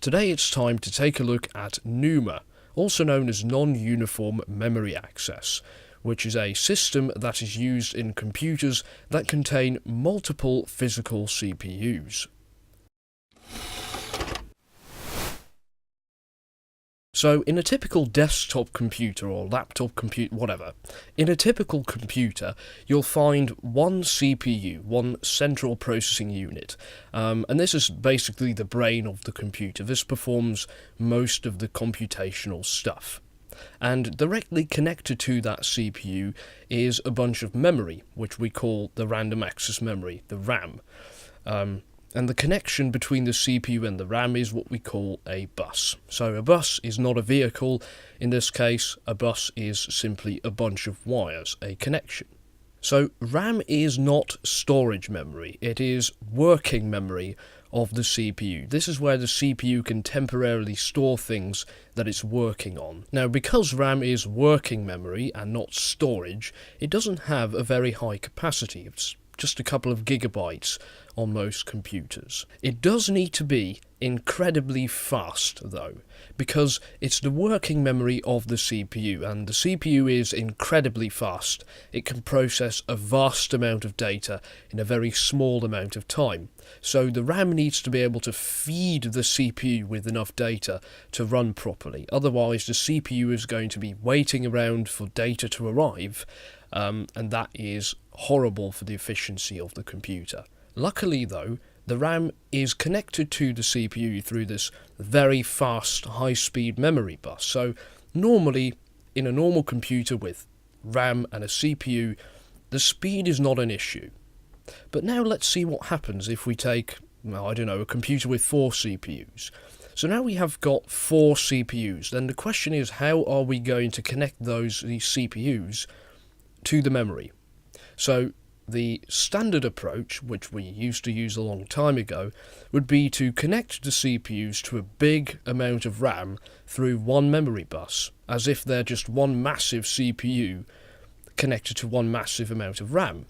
Today it's time to take a look at Numa, also known as non-uniform memory access, which is a system that is used in computers that contain multiple physical CPUs. So in a typical desktop computer or laptop computer, whatever, in a typical computer you'll find one CPU, one central processing unit, and this is basically the brain of the computer. This performs most of the computational stuff. And directly connected to that CPU is a bunch of memory, which we call the random access memory, the RAM. And the connection between the CPU and the RAM is what we call a bus. So a bus is not a vehicle. In this case, a bus is simply a bunch of wires, a connection. So RAM is not storage memory, it is working memory of the CPU. This is where the CPU can temporarily store things that it's working on. Now, because RAM is working memory and not storage, it doesn't have a very high capacity. It's just a couple of gigabytes on most computers. It does need to be incredibly fast though, because it's the working memory of the CPU, and the CPU is incredibly fast. It can process a vast amount of data in a very small amount of time. So the RAM needs to be able to feed the CPU with enough data to run properly. Otherwise the CPU is going to be waiting around for data to arrive, and that is horrible for the efficiency of the computer. Luckily though, the RAM is connected to the CPU through this very fast, high-speed memory bus. So normally, in a normal computer with RAM and a CPU, the speed is not an issue. But now let's see what happens if we take, well, I don't know, a computer with 4 CPUs. So now we have got 4 CPUs. Then the question is, how are we going to connect these CPUs to the memory? So the standard approach, which we used to use a long time ago, would be to connect the CPUs to a big amount of RAM through one memory bus, as if they're just one massive CPU connected to one massive amount of RAM.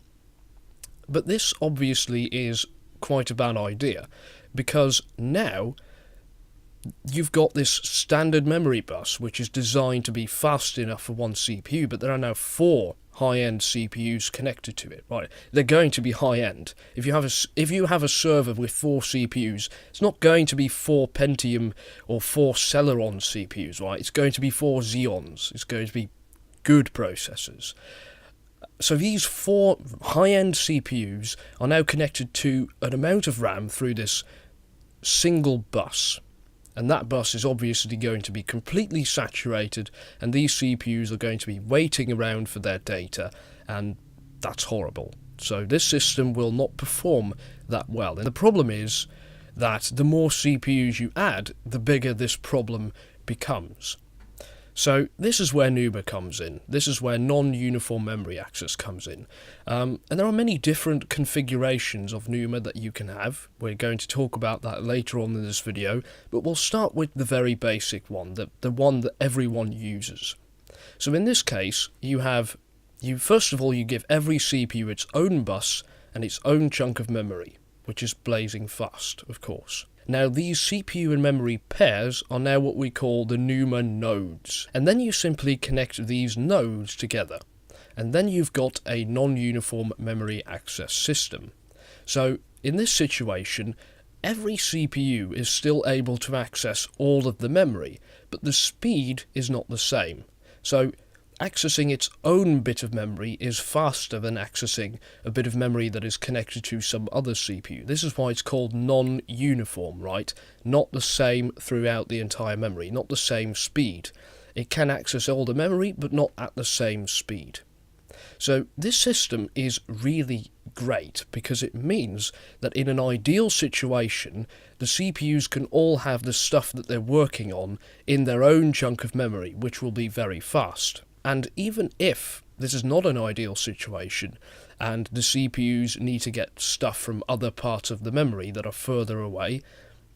But this obviously is quite a bad idea, because now you've got this standard memory bus which is designed to be fast enough for one CPU, but there are now 4 high-end CPUs connected to it. Right, they're going to be high-end. If you have a server with 4 CPUs, it's not going to be 4 Pentium or 4 Celeron CPUs, right? It's going to be 4 Xeons. It's going to be good processors. So these 4 high-end CPUs are now connected to an amount of RAM through this single bus. And that bus is obviously going to be completely saturated, and these CPUs are going to be waiting around for their data, and that's horrible. So this system will not perform that well. And the problem is that the more CPUs you add, the bigger this problem becomes. So this is where Numa comes in. This is where non-uniform memory access comes in. And there are many different configurations of Numa that you can have. We're going to talk about that later on in this video, but we'll start with the very basic one, the one that everyone uses. So in this case, first of all you give every CPU its own bus and its own chunk of memory, which is blazing fast, of course. Now these CPU and memory pairs are now what we call the Numa Nodes, and then you simply connect these nodes together, and then you've got a non-uniform memory access system. So in this situation, every CPU is still able to access all of the memory, but the speed is not the same. So accessing its own bit of memory is faster than accessing a bit of memory that is connected to some other CPU. This is why it's called non-uniform, right? Not the same throughout the entire memory, not the same speed. It can access all the memory, but not at the same speed. So this system is really great because it means that in an ideal situation, the CPUs can all have the stuff that they're working on in their own chunk of memory, which will be very fast. And even if this is not an ideal situation, and the CPUs need to get stuff from other parts of the memory that are further away,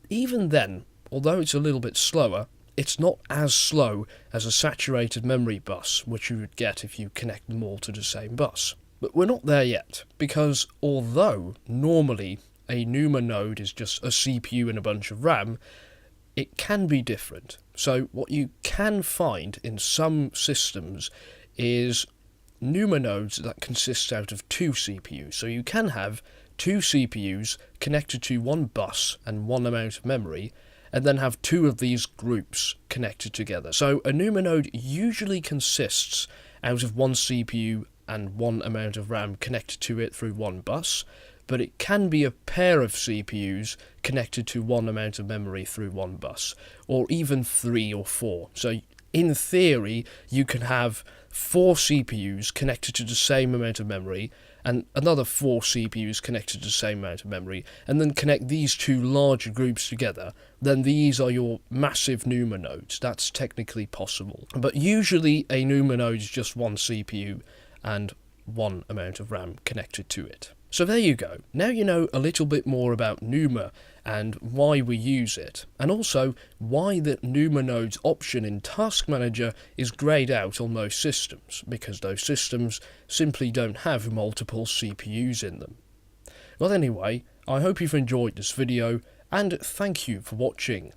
even then, although it's a little bit slower, it's not as slow as a saturated memory bus, which you would get if you connect them all to the same bus. But we're not there yet, because although normally a Numa node is just a CPU and a bunch of RAM, it can be different. So what you can find in some systems is Numa nodes that consist out of 2 CPUs. So you can have 2 CPUs connected to one bus and one amount of memory, and then have 2 of these groups connected together. So a Numa node usually consists out of 1 CPU and 1 amount of RAM connected to it through one bus, but it can be a pair of CPUs connected to 1 amount of memory through one bus, or even 3 or 4. So in theory, you can have 4 CPUs connected to the same amount of memory, and another 4 CPUs connected to the same amount of memory, and then connect these 2 larger groups together. Then these are your massive Numa nodes. That's technically possible. But usually a Numa node is just 1 CPU and 1 amount of RAM connected to it. So there you go. Now you know a little bit more about Numa and why we use it, and also why the Numa Nodes option in Task Manager is greyed out on most systems, because those systems simply don't have multiple CPUs in them. Well anyway, I hope you've enjoyed this video, and thank you for watching.